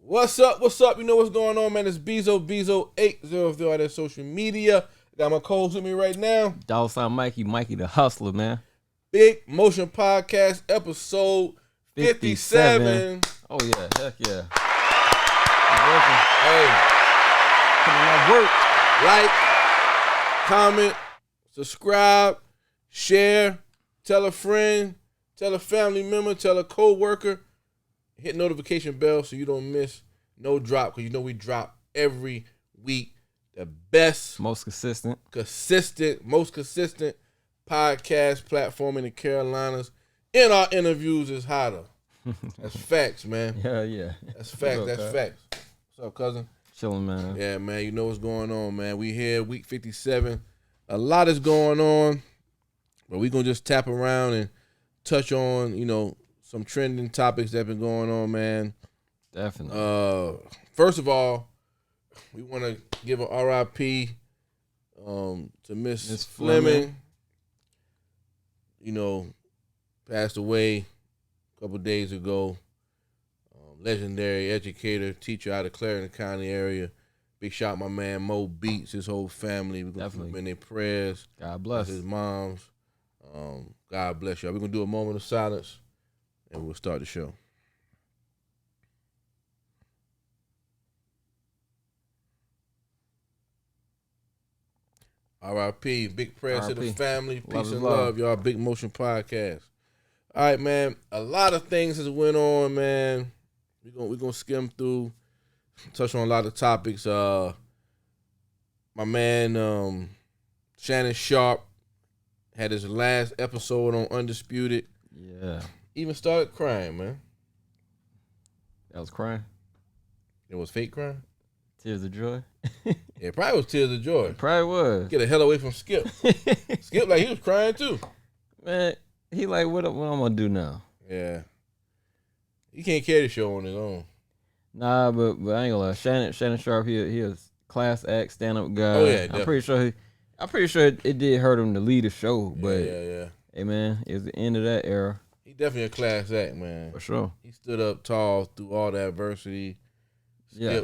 What's up? What's up? You know what's going on, man? It's Bezo80 on that social media. Got my co-host with me right now. $sign Mikey the Hustler, man. Big Motion Podcast episode 57. Oh, yeah. Heck yeah. Hey, Coming out work. like, comment, subscribe, share, tell a friend, tell a family member, tell a co-worker. Hit notification bell so you don't miss no drop, because you know we drop every week. The best, Most consistent, most consistent podcast platform in the Carolinas. And our interviews is hotter. That's facts, man. Yeah. That's facts. What's up, That's facts. What's up, cousin? Chilling, man. Yeah, man. You know what's going on, man. We here, week 57. A lot is going on, but we going to just tap around and touch on, some trending topics that been going on, man. Definitely. First of all, we want to give an RIP to Miss Fleming. Passed away a couple days ago. Legendary educator, teacher out of Clarendon County area. Big shout out my man Mo Beats, his whole family. We're going to put them in their prayers. God bless. His moms. God bless y'all. We're going to do a moment of silence, and we'll start the show. R.I.P. Big prayers to the family. Peace and love, y'all. Big Motion Podcast. All right, man. A lot of things has went on, man. We're gonna skim through, touch on a lot of topics. My man Shannon Sharp had his last episode on Undisputed. Yeah. Even started crying, man. That was crying? It was fake crying? Tears of joy? Yeah, probably was tears of joy. It probably was. Get the hell away from Skip. Skip like he was crying too. Man, he like, what I'm going to do now? Yeah. He can't carry the show on his own. Nah, but I ain't going to lie. Shannon Sharp, he a class act, stand-up guy. Oh, yeah, I'm pretty sure it did hurt him to lead the show, but yeah. Hey, man, it was the end of that era. He definitely a class act, man. For sure. He stood up tall through all the adversity.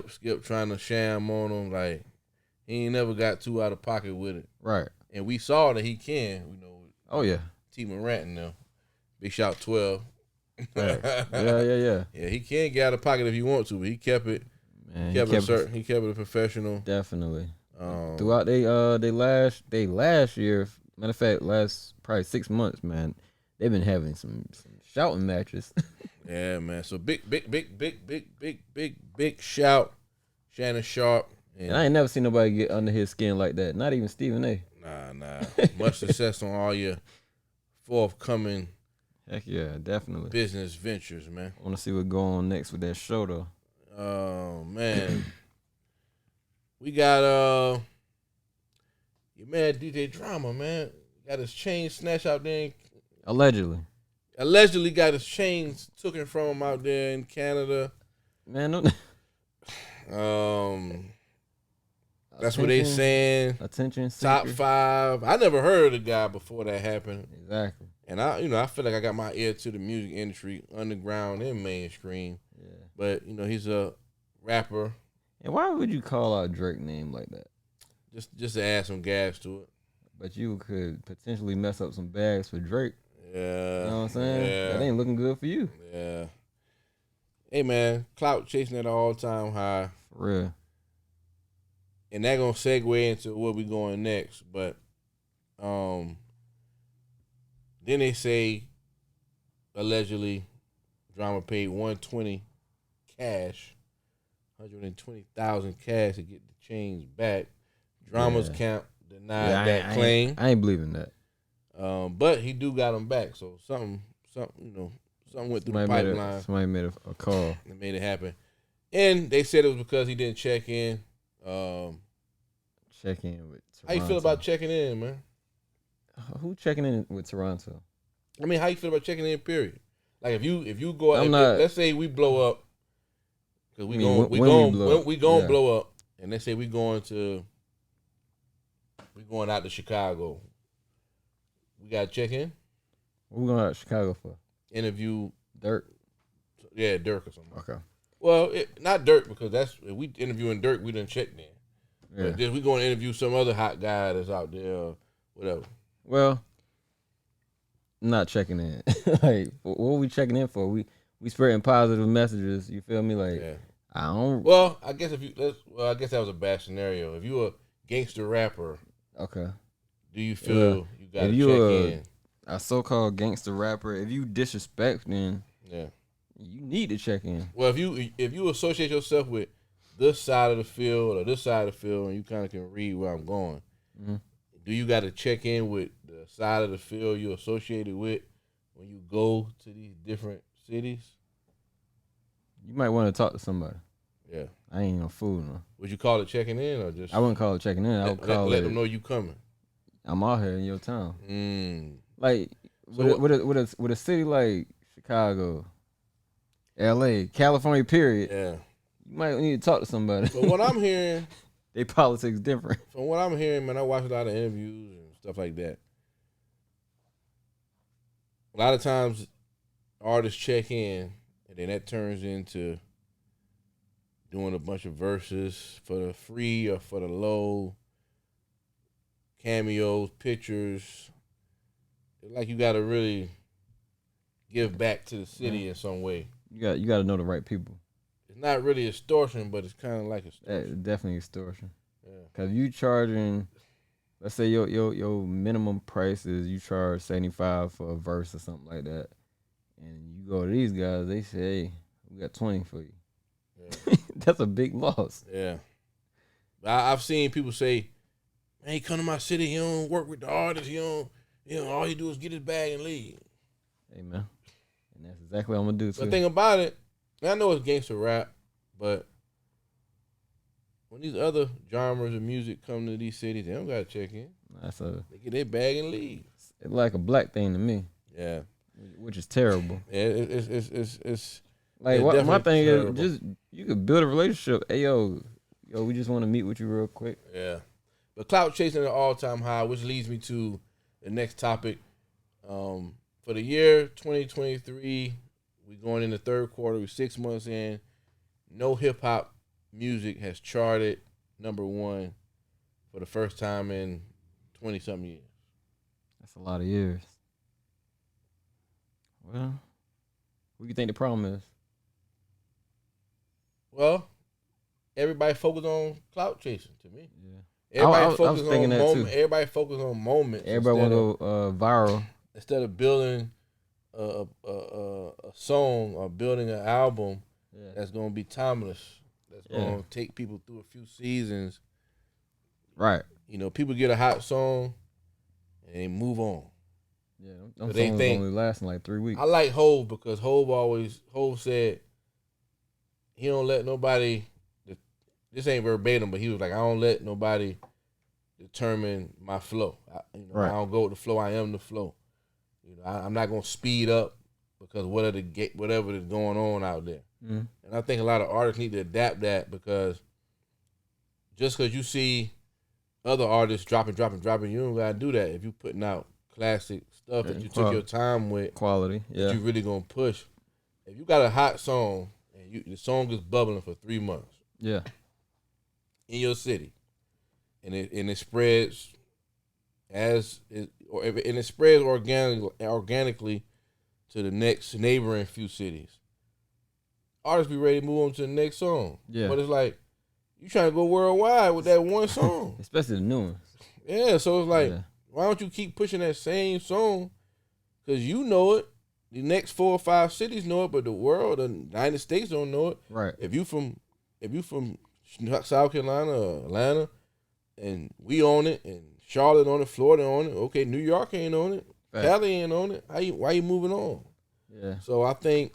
Skip trying to sham on him. Like, he ain't never got too out of pocket with it. Right. And we saw that he can, Oh, yeah. T. Morant now. Big shout 12. Right. Yeah. Yeah, he can get out of pocket if he wants to, but he kept it. Man, He kept it a professional. Definitely. Throughout they last year, matter of fact, last probably 6 months, man, they've been having some shouting matches. Yeah, man. So big shout, Shannon Sharp. And I ain't never seen nobody get under his skin like that. Not even Stephen A. Nah. Much success on all your forthcoming Heck yeah, definitely. business ventures, man. I want to see what going on next with that show, though. Oh, man. We got your man DJ Drama, man. Got his chain snatched out there. Allegedly got his chains taken from him out there in Canada. Man, no. That's what they saying. Attention Top seeker. 5. I never heard of the guy before that happened. Exactly. And I feel like I got my ear to the music industry, underground and mainstream. Yeah. But he's a rapper. And why would you call out Drake's name like that? Just to add some gas to it. But you could potentially mess up some bags for Drake. Yeah. You know what I'm saying? Yeah. That ain't looking good for you. Yeah. Hey, man, clout chasing at an all-time high. For real. And that gonna segue into where we going next. But then they say allegedly Drama paid $120 cash, $120,000 cash to get the chains back. Drama's camp denied that claim. I ain't believing that. But he do got them back. So something went through the pipeline. Somebody made a call. That made it happen. And they said it was because he didn't check in. Check in with Toronto. How you feel about checking in, man? Who checking in with Toronto? I mean, how you feel about checking in, period? Like if you go out, let's say we blow up, because we gonna blow up, and let's say we going out to Chicago. We got to check in. What we going out to Chicago for? Interview Dirk. Yeah, Dirk or something. Okay. Well, not Dirk, because that's if we interviewing Dirk, we done check then. Yeah. But then we going to interview some other hot guy that's out there, or whatever. Well, I'm not checking in. Like, what are we checking in for? We spreading positive messages. You feel me? Like, Yeah. I don't. Well, I guess I guess that was a bad scenario. If you a gangster rapper, Okay. do you feel you got to check in? A so-called gangster rapper, if you disrespect, then Yeah. you need to check in. Well, if you associate yourself with this side of the field or this side of the field, and you kind of can read where I'm going, do you got to check in with the side of the field you associated with when you go to these different cities? You might want to talk to somebody. Yeah. I ain't no fool, no. Would you call it checking in or just? I wouldn't call it checking in. I would call let it. them know you coming. I'm out here in your town. Like So with a city like Chicago, L.A., California, period. Yeah. You might need to talk to somebody. But what I'm hearing, they politics different. From what I'm hearing, man, I watch a lot of interviews and stuff like that. A lot of times, artists check in, and then that turns into doing a bunch of verses for the free or for the low, cameos, pictures. It's like you got to really give back to the city in some way. You got to know the right people. It's not really extortion, but it's kind of like extortion. Definitely extortion. Yeah. Cause you charging, let's say your minimum price is you charge $75 for a verse or something like that, and you go to these guys, they say, hey, we got 20 for you. Yeah. That's a big loss. Yeah. I've seen people say, man, he come to my city, he don't work with the artists, all he do is get his bag and leave. Hey, man. And that's exactly what I'm going to do, too. The thing about it, I know it's gangster rap, but when these other genres of music come to these cities, they don't got to check in. They get their bag and leave. It's like a black thing to me. Yeah. Which is terrible. Yeah, it's like, my thing terrible. Is just, you could build a relationship. Hey, yo, we just want to meet with you real quick. Yeah. But clout chasing at an all-time high, which leads me to the next topic. For the year 2023, we're going in the third quarter. We're 6 months in. No hip-hop music has charted #1 for the first time in 20-something years. That's a lot of years. Well, what do you think the problem is? Well, everybody focus on clout chasing to me. Yeah. Everybody focus on moments. Everybody focus on moments. Everybody want to go viral. Instead of building a song or building an album that's going to be timeless, that's going to take people through a few seasons. Right. People get a hot song and they move on. Yeah, them songs only lasting like 3 weeks. I like Hov because Hov said he don't let nobody, this ain't verbatim, but he was like, I don't let nobody determine my flow. I don't go with the flow, I am the flow. I'm not gonna speed up because whatever is going on out there. And I think a lot of artists need to adapt that, because just because you see other artists dropping, you don't gotta do that. If you're putting out classic stuff that you took your time with, quality, that you really gonna push. If you got a hot song and the song is bubbling for 3 months, in your city, and it spreads it spreads organically to the next neighboring few cities, artists be ready to move on to the next song. Yeah. But it's like, you trying to go worldwide with that one song. Especially the new ones. Yeah, so it's like, why don't you keep pushing that same song? Because you know it. The next 4 or 5 cities know it, but the world, the United States don't know it. Right. If you from South Carolina or Atlanta, and we own it, and Charlotte on it, Florida on it, okay, New York ain't on it, Cali ain't on it, why you moving on? Yeah. So I think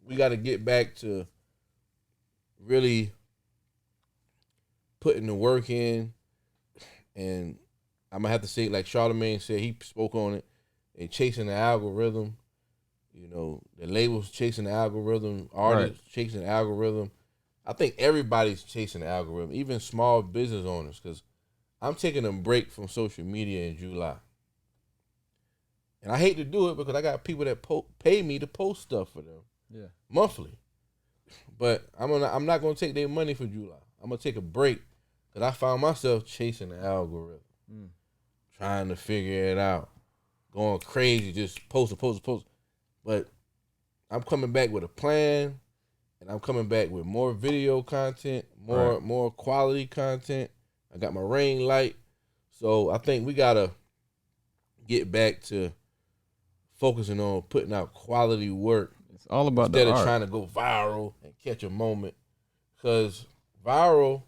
we got to get back to really putting the work in, and I'm going to have to say, like Charlamagne said, he spoke on it, and chasing the algorithm. The labels chasing the algorithm, artists chasing the algorithm. I think everybody's chasing the algorithm, even small business owners, because I'm taking a break from social media in July. And I hate to do it because I got people that pay me to post stuff for them monthly. But I'm not gonna take their money for July. I'm gonna take a break because I found myself chasing the algorithm, trying to figure it out, going crazy, just post. But I'm coming back with a plan, and I'm coming back with more video content, more quality content. I got my ring light, so I think we gotta get back to focusing on putting out quality work. It's all about instead the of art. trying to go viral and catch a moment. Because viral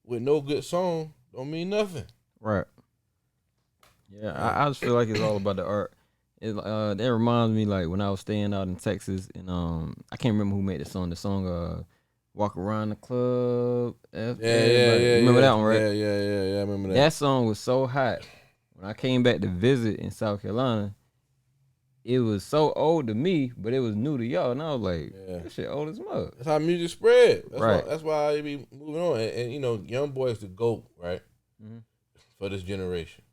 with no good song don't mean nothing. Right. Yeah, I just feel like it's all about the art. That reminds me like when I was staying out in Texas and I can't remember who made the song. The song "Walk Around the Club." Yeah. Remember that one, right? Yeah. I remember that. That song was so hot. When I came back to visit in South Carolina, it was so old to me, but it was new to y'all, and I was like, "This shit old as mud." That's how music spread. Right. That's why I be moving on. And you know, Young Boy is the GOAT, right? Mm-hmm. For this generation.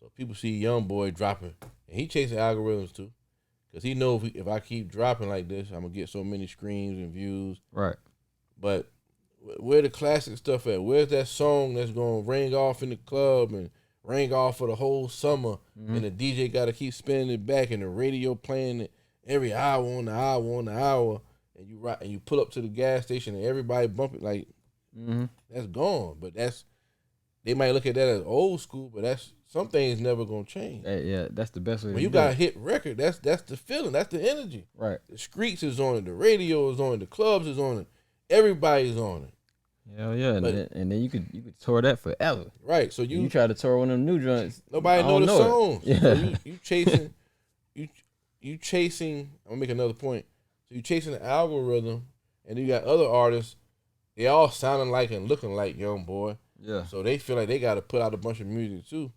So people see Young Boy dropping, and he chasing algorithms too, because he know if I keep dropping like this, I'm gonna get so many streams and views. Right. But where the classic stuff at? Where's that song that's gonna ring off in the club and ring off for the whole summer, and the DJ got to keep spinning it back, and the radio playing it every hour on the hour, and you pull up to the gas station and everybody bump it like that's gone. But they might look at that as old school, but some things never gonna change. Yeah, that's the best way. When you got a hit record, that's the feeling, that's the energy. Right. The streets is on it, the radio is on it, the clubs is on it, everybody's on it. Hell yeah, and then you could tour that forever. Right. So you try to tour one of them new joints. Nobody know the songs. Yeah. So you chasing you chasing. I'm gonna make another point. So you chasing the algorithm, and you got other artists. They all sounding like and looking like Young Boy. Yeah. So they feel like they got to put out a bunch of music too.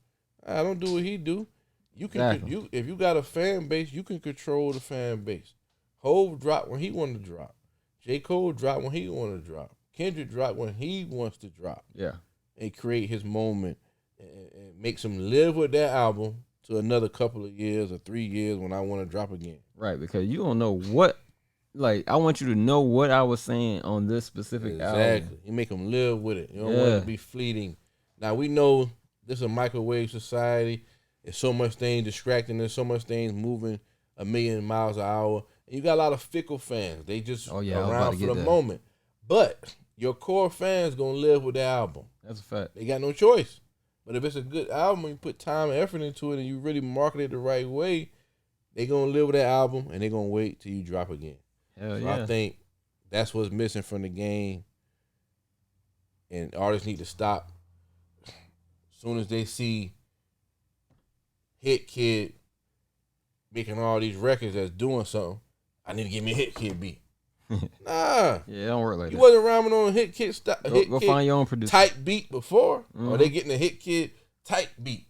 I don't do what he do. You can if you got a fan base, you can control the fan base. Hove drop when he want to drop. J. Cole drop when he want to drop. Kendrick drop when he wants to drop. Yeah. And create his moment and makes him live with that album to another couple of years or 3 years when I want to drop again. Right, because you don't know what, like, I want you to know what I was saying on this specific album. Exactly. You make him live with it. You don't want it to be fleeting. Now, we know this is a microwave society. There's so much things distracting. There's so much things moving 1,000,000 miles an hour. And you got a lot of fickle fans. They just around for the moment. But your core fans going to live with the album. That's a fact. They got no choice. But if it's a good album and you put time and effort into it and you really market it the right way, they going to live with that album and they going to wait till you drop again. Hell yeah. I think that's what's missing from the game. And artists need to stop. As soon as they see Hit Kid making all these records that's doing something, I need to give me a Hit Kid beat. Nah. Yeah, it don't work like that. You wasn't rhyming on a Hit Kid Go find your own producer. Type beat before, or they getting a Hit Kid type beat.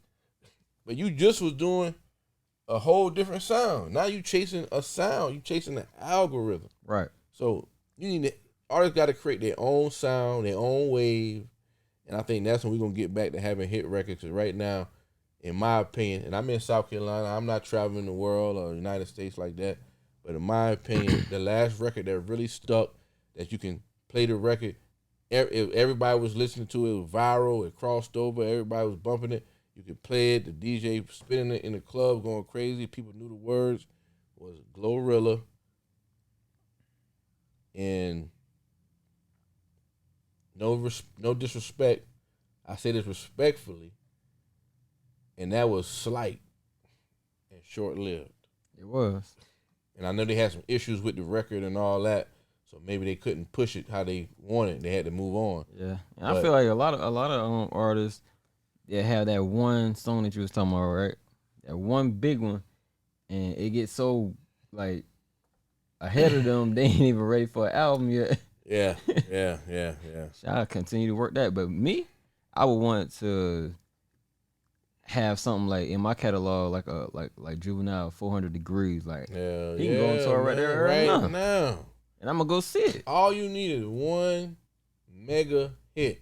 But you just was doing a whole different sound. Now you chasing a sound. You chasing an algorithm. Right. So artists got to create their own sound, their own wave, and I think that's when we're gonna get back to having hit records. Because right now, in my opinion, and I'm in South Carolina, I'm not traveling the world or the United States like that. But in my opinion, the last record that really stuck, that you can play the record, if everybody was listening to it, it was viral, it crossed over, everybody was bumping it, you could play it, the DJ spinning it in the club, going crazy, people knew the words, was Glorilla. And no disrespect, I say this respectfully, and that was Slight and short-lived. It was. And I know they had some issues with the record and all that, so maybe they couldn't push it how they wanted. They had to move on. Yeah, and I feel like a lot of artists that have that one song that you was talking about, right? That one big one, and it gets so like ahead of them, they ain't even ready for an album yet. Yeah. I continue to work that, but me, I would want to have something like in my catalog, like Juvenile 400 Degrees, like he can go on tour right there right now, and I'm gonna go see it. All you need is one mega hit,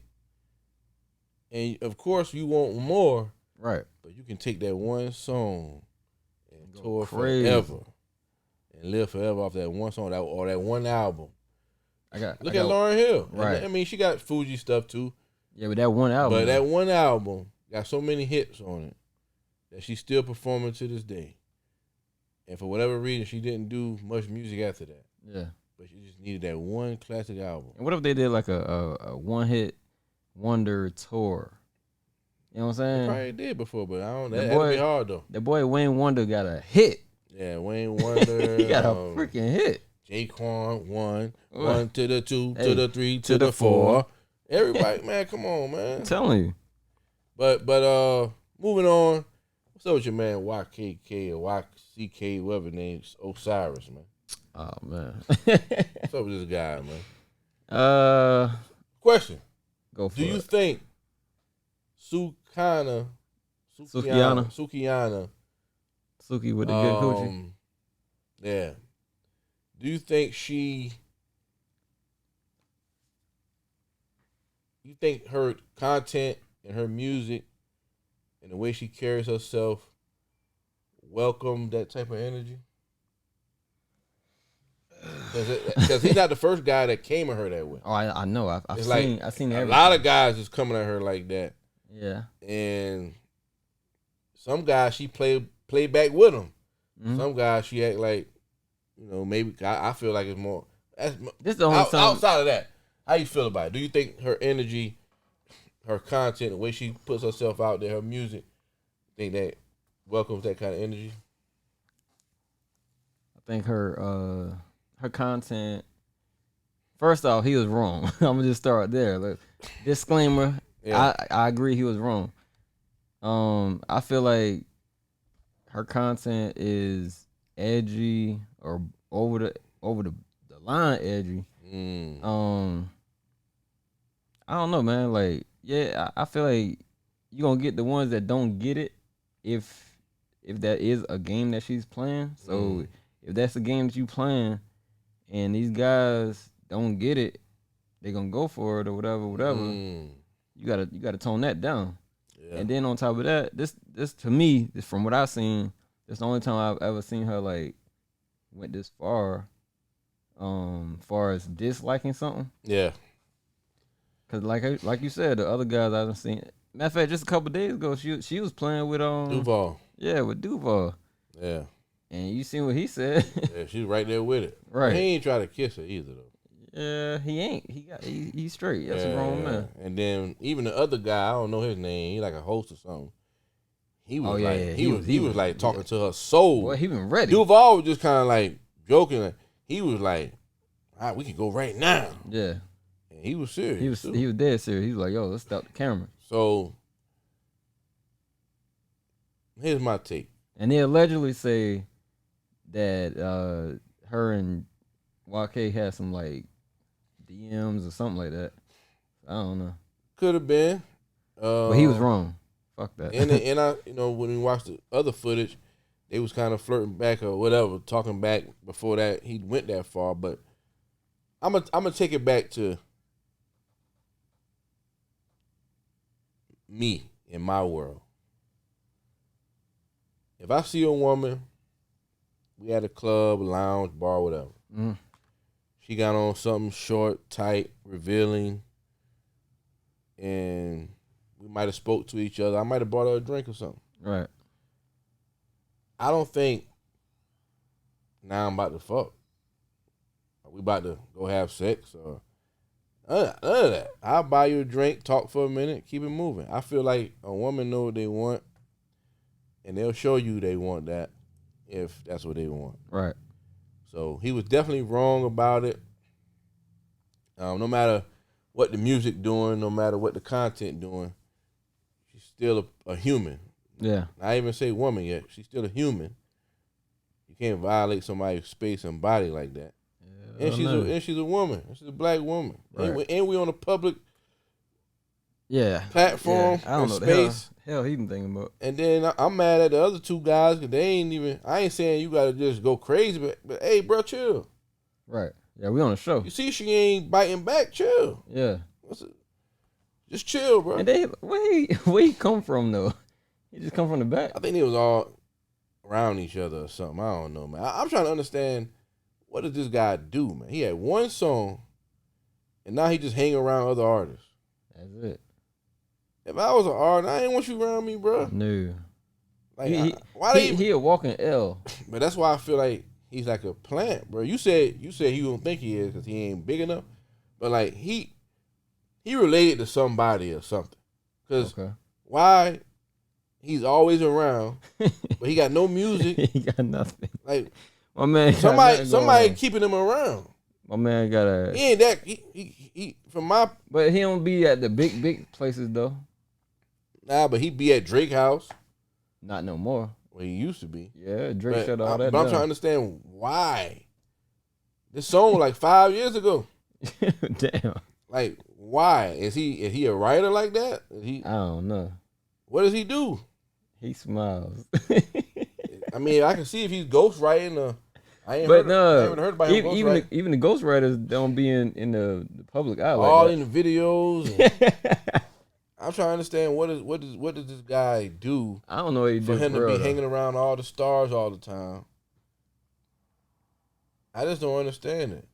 and of course you want more, right? But you can take that one song and tour crazy. forever, and live forever off that one song or that one album. Look at Lauryn Hill. Right. I mean, she got Fuji stuff too. Yeah, but that one album. But that one album got so many hits on it that she's still performing to this day. And for whatever reason, she didn't do much music after that. Yeah. But she just needed that one classic album. And what if they did like a one-hit wonder tour? You know what I'm saying? They probably did before, but I don't know. That'd be hard, though. The boy Wayne Wonder got a hit. Yeah, Wayne Wonder. He got a freaking hit. Jaquan, one to the 2, to the 3, to the 4. Everybody, man, come on, man. I'm telling you. But moving on. What's up with your man YKK or YCK, whatever name's Osiris, man? Oh man. What's up with this guy, man? Question. Go for it. Do you think Sukiana Suki with the good coochie? Yeah. Do you think her content and her music and the way she carries herself welcome that type of energy? Because he's not the first guy that came at her that way. Oh, I know. I've seen everything. A lot of guys is coming at her like that. Yeah. And some guys she play back with them. Mm-hmm. Some guys she act like, maybe I feel like it's more. This the only outside of that, how you feel about it? Do you think her energy, her content, the way she puts herself out there, her music, think that welcomes that kind of energy? I think her content. First off, he was wrong. I'm gonna just start there. Look, disclaimer. Yeah. I agree he was wrong. I feel like her content is edgy or over the line edgy. I don't know, man. Like, yeah, I feel like you gonna get the ones that don't get it if that is a game that she's playing. So if that's a game that you playing and these guys don't get it, they gonna go for it or whatever. You gotta tone that down. Yeah. And then on top of that, this to me, from what I've seen, it's the only time I've ever seen her like went this far as disliking something. Yeah. Cause like you said, the other guys I haven't seen. Matter of fact, just a couple of days ago, she was playing with Duval. Yeah, with Duval. Yeah. And you seen what he said? Yeah, she's right there with it. Right. He ain't try to kiss her either though. Yeah, he ain't. He's straight. That's a grown man. And then even the other guy, I don't know his name. He like a host or something. He was he was like talking to her soul. Boy, he been ready. Duval was just kind of like joking. He was like, "All right, we can go right now." Yeah. And he was serious. He was dead serious. He was like, "Yo, let's stop the camera." So here's my take. And they allegedly say that her and YK had some like DMs or something like that. I don't know. Could have been. But he was wrong. Fuck that. And I, when we watched the other footage, they was kind of flirting back or whatever, talking back before that he went that far. But I'm gonna take it back to me in my world. If I see a woman, we at a club, lounge, bar, whatever. She got on something short, tight, revealing, and we might have spoke to each other. I might have bought her a drink or something. Right. I don't think now I'm about to fuck. Are we about to go have sex or none of that? I'll buy you a drink, talk for a minute, keep it moving. I feel like a woman know what they want, and they'll show you they want that if that's what they want. Right. So he was definitely wrong about it. No matter what the music doing, no matter what the content doing, she's still a human. Yeah. I even say woman yet. She's still a human. You can't violate somebody's space and body like that. Yeah, and she's a woman. She's a black woman. Right. And we on a public platform and space. Hell, he been thinking about. And then I'm mad at the other two guys because they ain't even. I ain't saying you gotta just go crazy, but hey, bro, chill. Right. Yeah, we on a show. You see, she ain't biting back. Chill. Yeah. Just chill, bro. And where he come from though? He just come from the back. I think they was all around each other or something. I don't know, man. I'm trying to understand what does this guy do, man. He had one song and now he just hang around other artists. That's it. If I was an artist, I ain't want you around me, bro. No. Like, He a walking L. But that's why I feel like he's like a plant, bro. You said he don't think he is because he ain't big enough. But like he related to somebody or something. Because why he's always around, but he got no music. He got nothing. Like my man, somebody keeping him around. My man got a. He ain't that. He from my. But he don't be at the big places though. Nah, but he be at Drake house. Not no more. Well, he used to be. Yeah, Drake shut all that But down. I'm trying to understand why. This song was like 5 years ago. Damn. Like, why? Is he a writer like that? I don't know. What does he do? He smiles. I mean, I can see if he's ghostwriting. I haven't heard about him ghostwriting. Even the ghostwriters don't be in the public eye like all that. in the videos. I'm trying to understand what does this guy do? I don't know what he do for him to be though. hanging around all the stars all the time. I just don't understand it.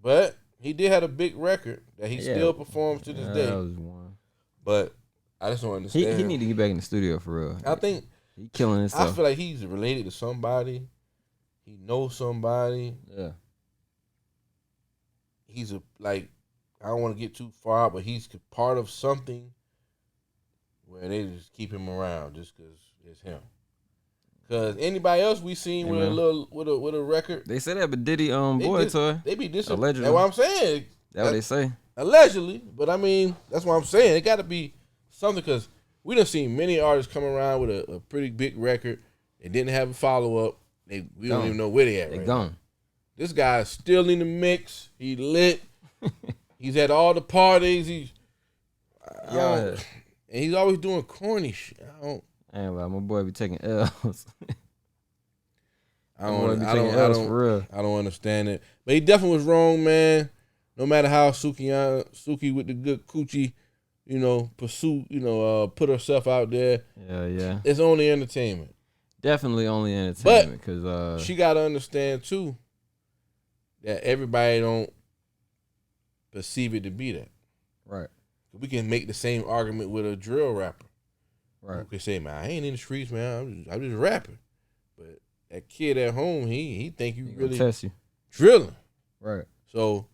But he did have a big record that he still performs to this day. That was one. But I just don't understand. He need to get back in the studio for real. I think he killing himself. I feel like he's related to somebody. He knows somebody. Yeah. He's I don't want to get too far, but he's part of something where they just keep him around just because it's him. Because anybody else we seen with a record, they say that, but Diddy boy toy. They be disappointed. Allegedly. That's what I'm saying. That's what they say. Allegedly, but I mean that's what I'm saying. It got to be something because we done seen many artists come around with a pretty big record. They didn't have a follow up. We don't even know where they at. They right gone. now. This guy's still in the mix. He lit. He's at all the parties. And he's always doing corny shit. I ain't lie, my boy be taking L's. I don't understand it. But he definitely was wrong, man. No matter how Suki with the good coochie, pursue, put herself out there. Yeah. It's only entertainment. Definitely only entertainment. Because she got to understand, too, that everybody don't perceive it to be that. Right. We can make the same argument with a drill rapper. Right. You can say, man, I ain't in the streets, man. I'm just rapping. But that kid at home, he think you really test you. Drilling. Right. So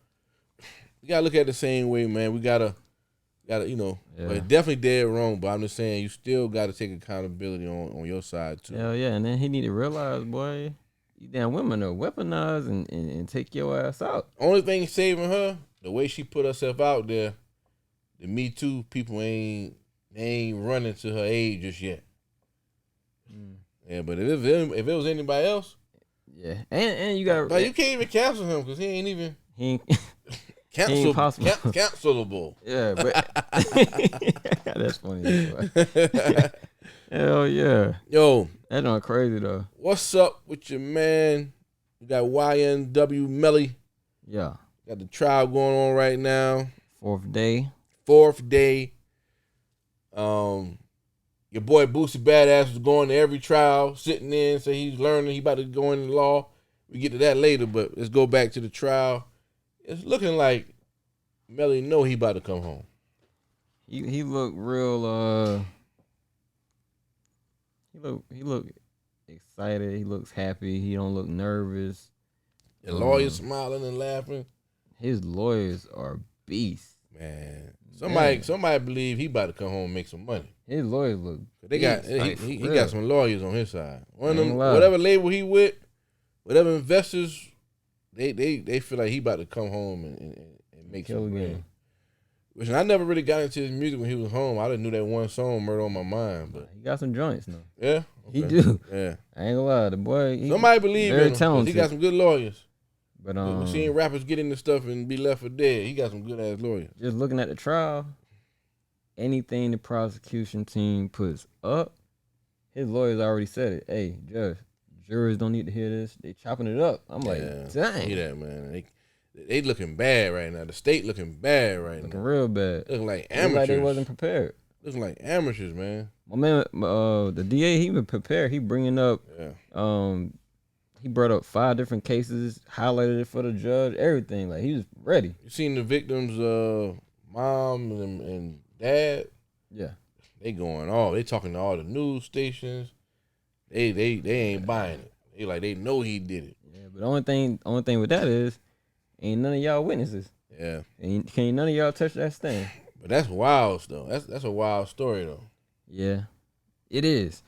we gotta look at it the same way, man. We gotta, but it's definitely dead wrong. But I'm just saying, you still gotta take accountability on your side too. Hell yeah, and then he need to realize, boy, you damn women are weaponized and take your ass out. Only thing saving her, the way she put herself out there, the Me Too people ain't running to her aid just yet. Yeah, but if it was anybody else, yeah, and you got, but you can't even cancel him because he ain't cancelable. Yeah, but that's funny. Hell yeah, yo, that's not crazy though. What's up with your man? You got YNW Melly. Yeah, got the trial going on right now. Fourth day. Your boy Boosie Badass was going to every trial, sitting in, so he's learning. He about to go into law. We get to that later, but let's go back to the trial. It's looking like Melly know he about to come home. He looked real. He look excited. He looks happy. He don't look nervous. The lawyer's smiling and laughing. His lawyers are beasts. Man, somebody believe he about to come home and make some money. His lawyers look. He got some lawyers on his side. One of them, whatever label he with, whatever investors, they feel like he about to come home and make some money. Which I never really got into his music when he was home. I didn't knew that one song, "Murder on My Mind," but he got some joints now. Yeah, he do. Yeah, I ain't gonna lie, the boy. Somebody believe in him. Talented. He got some good lawyers. But we're seeing rappers get into stuff and be left for dead. He got some good ass lawyers. Just looking at the trial, anything the prosecution team puts up, his lawyers already said it. Hey, judge, jurors don't need to hear this. They chopping it up. I'm like, dang. See that, man. They looking bad right now. The state looking bad right now. Looking real bad. Looking like amateurs. Like they wasn't prepared. Looking like amateurs, man. My man, the DA, he was prepared. He bringing up, he brought up 5 different cases, highlighted it for the judge, everything. Like, he was ready. You seen the victims' mom and dad? Yeah. They going off. They talking to all the news stations. They ain't buying it. They know he did it. Yeah, but the only thing with that is, ain't none of y'all witnesses. Yeah. Can't none of y'all touch that stand. But that's wild, though. That's a wild story, though. Yeah, it is.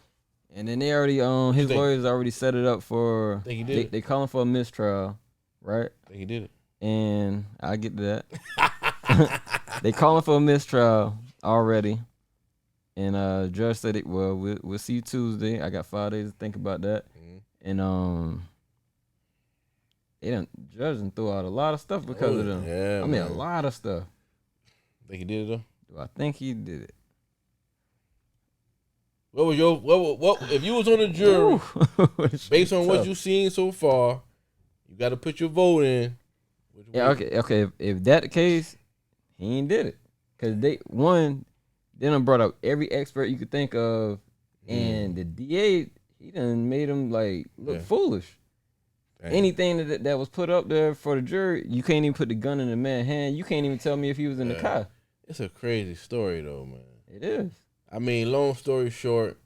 And then they already his lawyers already set it up for. Think he did it? They calling for a mistrial, right? Think he did it. And I get to that. They calling for a mistrial already. And judge said we'll see you Tuesday. I got 5 days to think about that. Mm-hmm. And judge done threw out a lot of stuff because of them. Yeah, I mean a lot of stuff. Think he did it though? Do I think he did it? What was what if you was on the jury based on what you seen so far? You got to put your vote in. Yeah, okay. If that the case, he ain't did it because they done brought up every expert you could think of, and the DA he done made him like look foolish. Dang. Anything that was put up there for the jury, you can't even put the gun in the man's hand. You can't even tell me if he was in the car. It's a crazy story though, man. It is. I mean, long story short,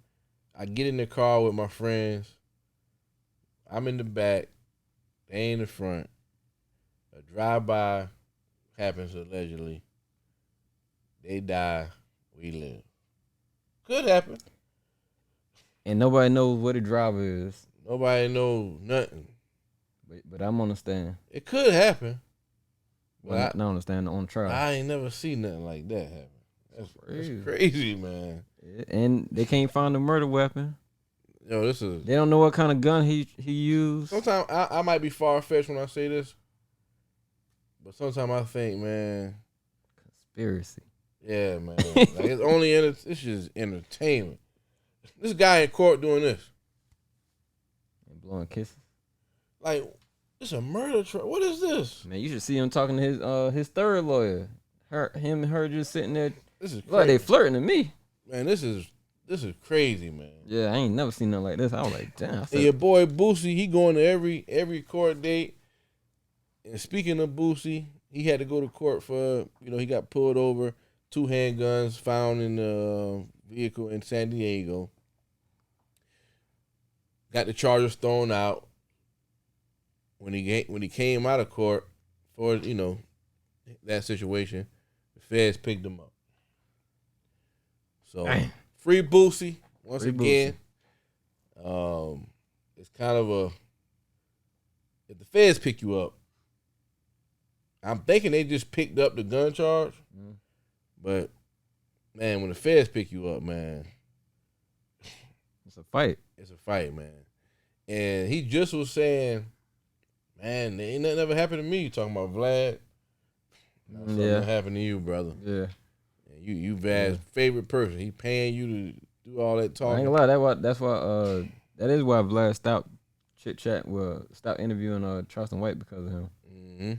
I get in the car with my friends. I'm in the back. They in the front. A drive-by happens allegedly. They die. We live. Could happen. And nobody knows what a driver is. Nobody knows nothing. But I'm on the stand. It could happen. But I don't understand on trial. I ain't never seen nothing like that happen. That's crazy, man. And they can't find the murder weapon. Yo, they don't know what kind of gun he used. Sometimes I might be far-fetched when I say this, but sometimes I think, man, conspiracy. Yeah, man. Like it's just entertainment. This guy in court doing this and blowing kisses. Like, it's a murder trial. What is this? Man, you should see him talking to his third lawyer. Him and her just sitting there. This is crazy. Like they flirting to me. Man, this is crazy, man. Yeah, I ain't never seen nothing like this. I was like, damn. And your boy Boosie, he going to every court date. And speaking of Boosie, he had to go to court for, he got pulled over. 2 handguns found in the vehicle in San Diego. Got the charges thrown out. When he came out of court for that situation, the feds picked him up. So free Boosie once again. Boosie. It's kind of if the feds pick you up, I'm thinking they just picked up the gun charge. Mm. But, man, when the feds pick you up, man. It's a fight. It's a fight, man. And he just was saying, man, ain't nothing ever happened to me. You talking about Vlad. Something happened to you, brother. Yeah. And you Vlad's favorite person. He paying you to do all that talking. I ain't gonna lie. That is why Vlad stopped chit-chat. Stopped interviewing Charleston White because of him. Mm-hmm.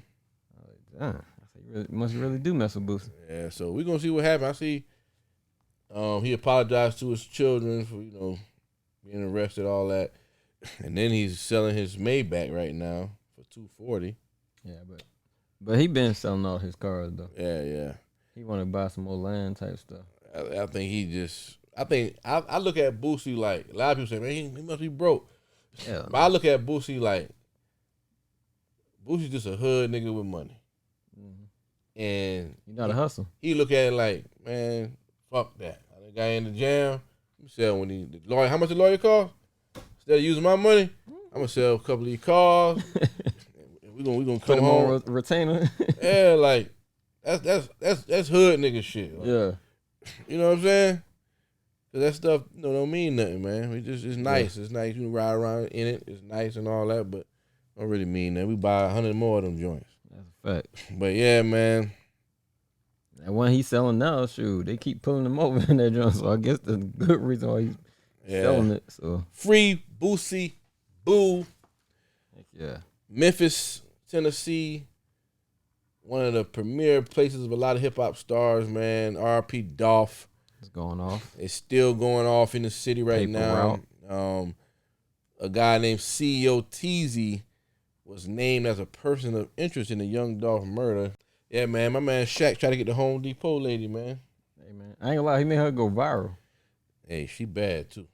I was like, damn. Must really do mess with Boosie. Yeah, so we're gonna see what happens. I see he apologized to his children for, being arrested, all that. And then he's selling his Maybach right now for $240. Yeah, but he been selling all his cars though. Yeah. He wanna buy some more land type stuff. I think I look at Boosie like a lot of people say, man, he must be broke. Yeah. But I look at Boosie like Boosie's just a hood nigga with money. And you gotta hustle. He look at it like, man, fuck that. I got in the jam. I'm selling the lawyer. How much the lawyer cost? Instead of using my money, I'm gonna sell a couple of these cars. we gonna come home on retainer. Yeah, like that's hood nigga shit. Like, yeah, you know what I'm saying? Cause that stuff don't mean nothing, man. It's nice. Yeah. It's nice. You can ride around in it. It's nice and all that, but don't really mean that. We buy 100 more of them joints. That's a fact. But yeah, man. And when he's selling now, shoot, they keep pulling him over in that joint. So I guess that's a good reason why he's selling it. So free Boosie, Boo. Heck yeah. Memphis, Tennessee. One of the premier places of a lot of hip hop stars, man. R.P. Dolph. It's going off. It's still going off in the city right now. a guy named CEO TZ was named as a person of interest in the Young Dolph murder. Yeah, man, my man Shaq tried to get the Home Depot lady, man. Hey, man. I ain't gonna lie. He made her go viral. Hey, she bad, too.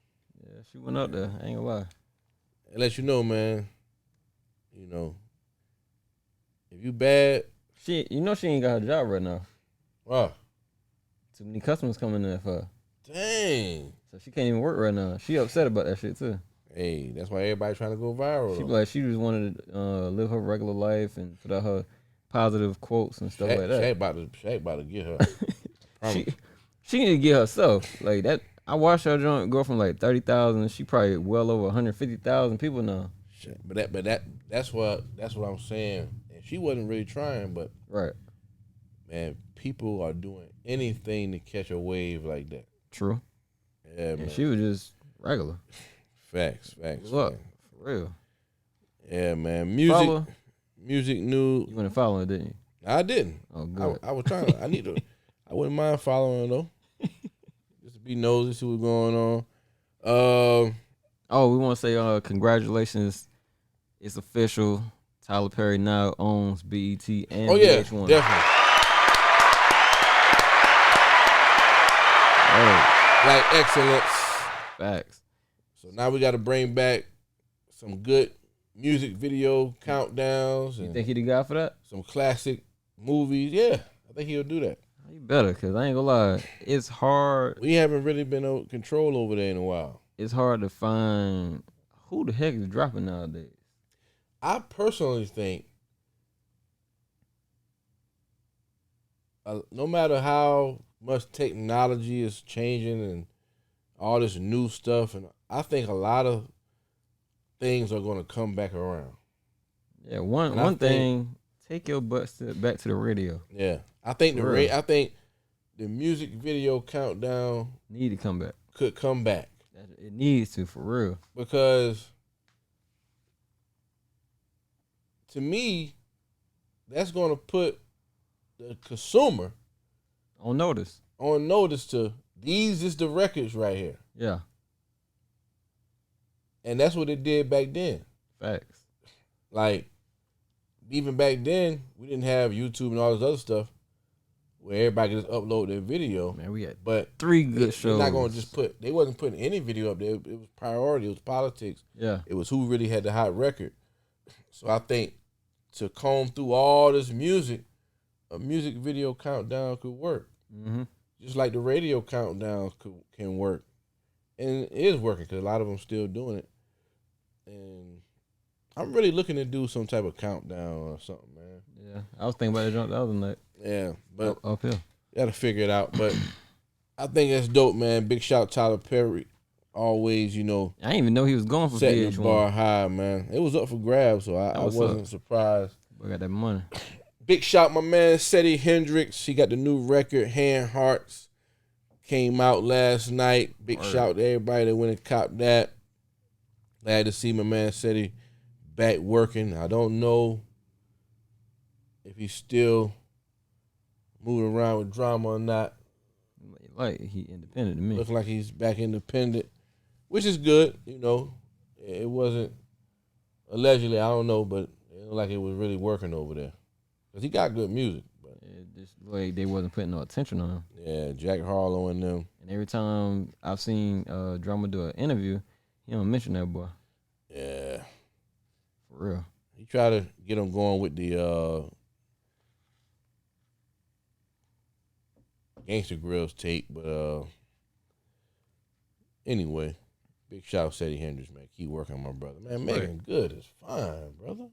Yeah, she went up there. I ain't gonna lie. It lets you know, man, you know, if you bad. She ain't got her job right now. Wow. Too many customers coming in for her. Dang. So she can't even work right now. She upset about that shit, too. Hey, that's why everybody trying to go viral. She be like, she just wanted to live her regular life and put out her positive quotes and stuff like that. Shaq about to get her. She need to get herself. Like that. I watched her joint go from like 30,000. She probably well over 150,000 people now. But that's what I'm saying. And she wasn't really trying, but right, man, people are doing anything to catch a wave like that. True. Yeah, man. And she was just regular. Facts. Look, for real. Yeah, man. Music new. You went to follow her, didn't you? I didn't. Oh, good. I was trying. I wouldn't mind following her though. Just to be nosy, see what's going on. We want to say congratulations. It's official. Tyler Perry now owns BET and VH1. Definitely. Like excellence. Facts. So now we got to bring back some good music video countdowns. You think he the guy for that? Some classic movies. Yeah, I think he'll do that. You better, because I ain't gonna lie. It's hard. We haven't really been in control over there in a while. It's hard to find who the heck is dropping nowadays. I personally think no matter how much technology is changing and all this new stuff, and I think a lot of things are going to come back around. Yeah, one thing, take your butt back to the radio. Yeah, I think I think the music video countdown need to come back. Could come back. It needs to, for real. Because to me, that's going to put the consumer on notice. To these is the records right here. Yeah. And that's what it did back then. Facts. Like, even back then, we didn't have YouTube and all this other stuff where everybody could just upload their video. Man, we had 3 good shows. They're not going to just they wasn't putting any video up there. It was priority. It was politics. Yeah. It was who really had the hot record. So I think to comb through all this music, a music video countdown could work. Mm-hmm. Just like the radio countdowns can work. And it is working because a lot of them still doing it. And I'm really looking to do some type of countdown or something, man. Yeah, I was thinking about that the other night. Yeah, but uphill. You got to figure it out. But I think that's dope, man. Big shout Tyler Perry. Always, I didn't even know he was going for setting VH1. the bar high, man. It was up for grabs, so I wasn't surprised. We got that money. Big shout, my man, Seti Hendrix. He got the new record, Hand Hearts. Came out last night. Big shout to everybody that went and copped that. Glad to see my man Seti back working. I don't know if he's still moving around with drama or not. Like he independent to me. Looks like he's back independent, which is good. It wasn't allegedly. I don't know, but it looked like it was really working over there because he got good music. But just like they wasn't putting no attention on him. Yeah, Jack Harlow and them. And every time I've seen Drama do an interview, he don't mention that boy. Yeah, for real. He tried to get him going with the Gangsta Grills tape, but anyway, big shout out Seti Hendrix, man. Keep working on my brother. Man, Megan Good is fine, brother.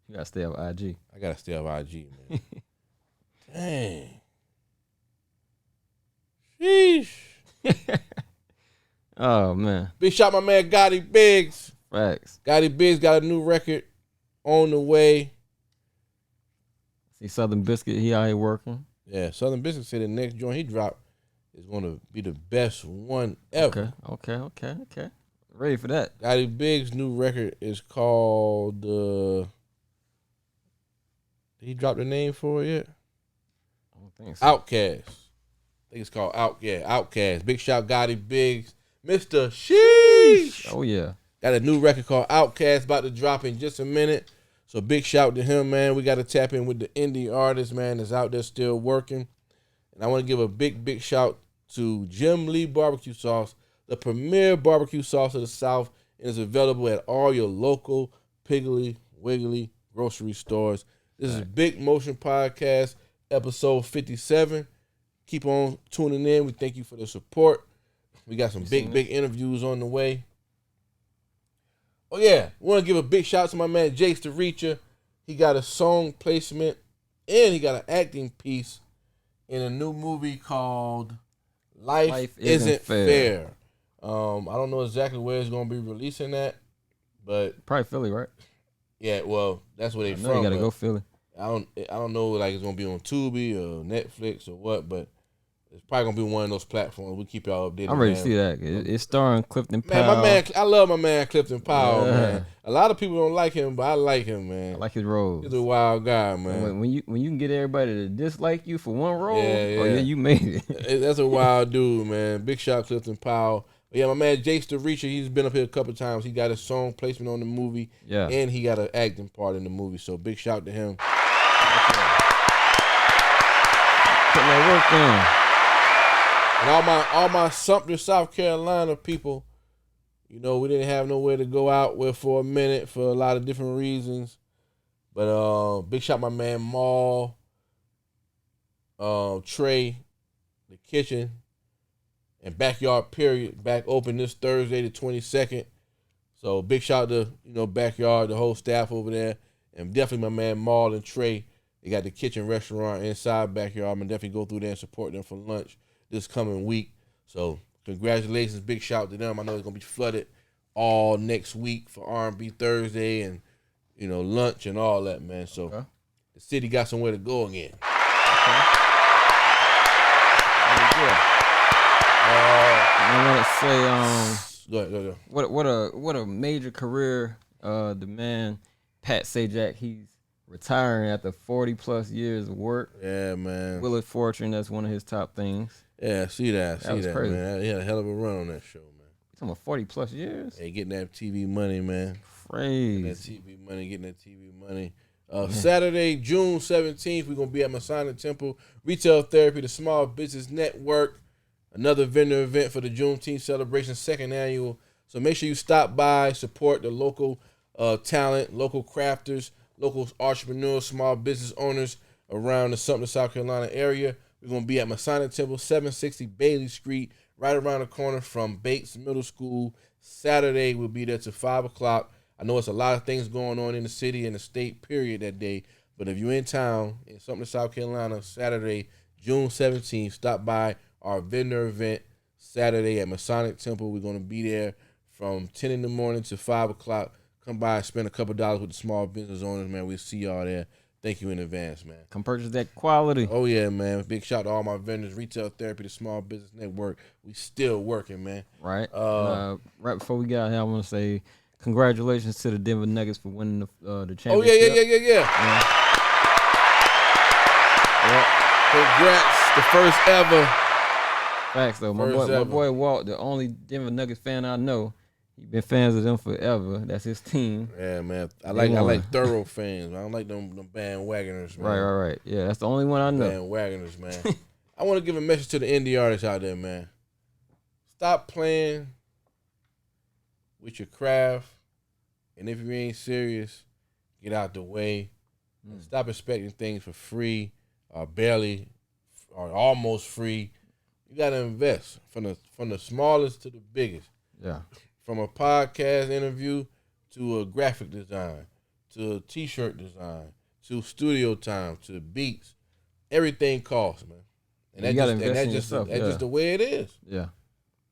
You gotta stay off IG. I gotta stay off IG, man. Dang. Sheesh. Oh, man. Big shout my man Gotti Biggs. Facts. Gotti Biggs got a new record on the way. See Southern Biscuit, he out here working. Yeah, Southern Biscuit said the next joint he dropped is going to be the best one ever. Okay. Ready for that. Gotti Biggs' new record is called... Did he drop the name for it yet? I don't think so. Outkast. I think it's called Outkast. Big shout Gotti Biggs. Mr. Sheesh. Sheesh. Oh, yeah. Got a new record called Outcast about to drop in just a minute. So big shout to him, man. We got to tap in with the indie artist, man, that's out there still working. And I want to give a big shout to Jim Lee Barbecue Sauce, the premier barbecue sauce of the South, and is available at all your local Piggly Wiggly grocery stores. This is Big Motion Podcast, episode 57. Keep on tuning in. We thank you for the support. We got some big interviews on the way. Oh, yeah. I want to give a big shout out to my man, Jace the Reacher. He got a song placement and he got an acting piece in a new movie called Life Isn't Fair. I don't know exactly where it's going to be releasing at, but probably Philly, right? Yeah, well, that's where they from. You got to go Philly. I don't know, like, it's going to be on Tubi or Netflix or what, but it's probably going to be one of those platforms. We'll keep y'all updated. I'm ready to see that. It's starring Clifton Powell. Man, my man, I love my man Clifton Powell, man. A lot of people don't like him, but I like him, man. I like his roles. He's a wild guy, man. When you can get everybody to dislike you for one role, yeah, you made it. That's a wild dude, man. Big shout Clifton Powell. But yeah, my man Jace the Reacher, he's been up here a couple times. He got a song placement on the movie, and he got an acting part in the movie. So big shout to him. Putting that work in. And all my Sumter, South Carolina people, you know, we didn't have nowhere to go out with for a minute for a lot of different reasons. But big shout my man Maul, Trey, the kitchen, and Backyard Period back open this Thursday the 22nd. So big shout to, you know, Backyard, the whole staff over there, and definitely my man Maul and Trey. They got the kitchen restaurant inside Backyard. I'm gonna definitely go through there and support them for lunch this coming week. So congratulations, big shout to them. I know it's gonna be flooded all next week for R&B Thursday and, you know, lunch and all that, man. So the city got somewhere to go again. I want to say, go ahead. What a major career, the man Pat Sajak. He's retiring after 40 plus years of work. Yeah, man. Wheel of Fortune, that's one of his top things. Yeah, see that, crazy. Man. He had a hell of a run on that show, man. You talking about 40 plus years? Hey, getting that TV money, man. Crazy. Getting that TV money. Saturday, June 17th, we're going to be at Masonic Temple, Retail Therapy, the Small Business Network, another vendor event for the Juneteenth celebration, second annual. So make sure you stop by, support the local talent, local crafters, local entrepreneurs, small business owners around the Sumter, South Carolina area. We're going to be at Masonic Temple, 760 Bailey Street, right around the corner from Bates Middle School. Saturday, we'll be there till 5 o'clock. I know it's a lot of things going on in the city and the state, period, that day. But if you're in town in Sumter, South Carolina, Saturday, June 17th, stop by our vendor event Saturday at Masonic Temple. We're going to be there from 10 in the morning to 5 o'clock. Come by, spend a couple dollars with the small business owners, man. We'll see y'all there. Thank you in advance, man. Come purchase that quality. Oh, yeah, man. Big shout to all my vendors, Retail Therapy, the Small Business Network. We still working, man. Right. Right before we get out here, I want to say congratulations to the Denver Nuggets for winning the championship. Oh, yeah. Congrats. The first ever. Facts, though. My boy Walt, the only Denver Nuggets fan I know, he's been fans of them forever. That's his team. Yeah, man. I like thorough fans. I don't like them bandwagoners, man. Right. Yeah, that's the only one I know. Bandwagoners, man. I want to give a message to the indie artists out there, man. Stop playing with your craft, and if you ain't serious, get out the way. And stop expecting things for free or barely or almost free. You got to invest from the smallest to the biggest. Yeah. From a podcast interview to a graphic design, to a T-shirt design, to studio time, to beats. Everything costs, man. And that's just the way it is. Yeah.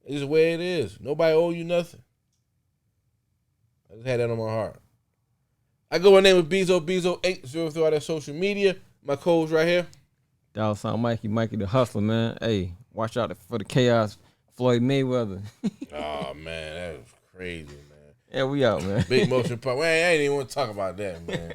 It's just the way it is. Nobody owe you nothing. I just had that on my heart. I go by the name of Bezo803 through all that social media. My code's right here. $sign Mikey the Hustler, man. Hey, watch out for the chaos, Floyd Mayweather. Oh, man, that was crazy, man. Yeah, we out, man. Big Motion Podcast. I ain't even want to talk about that, man.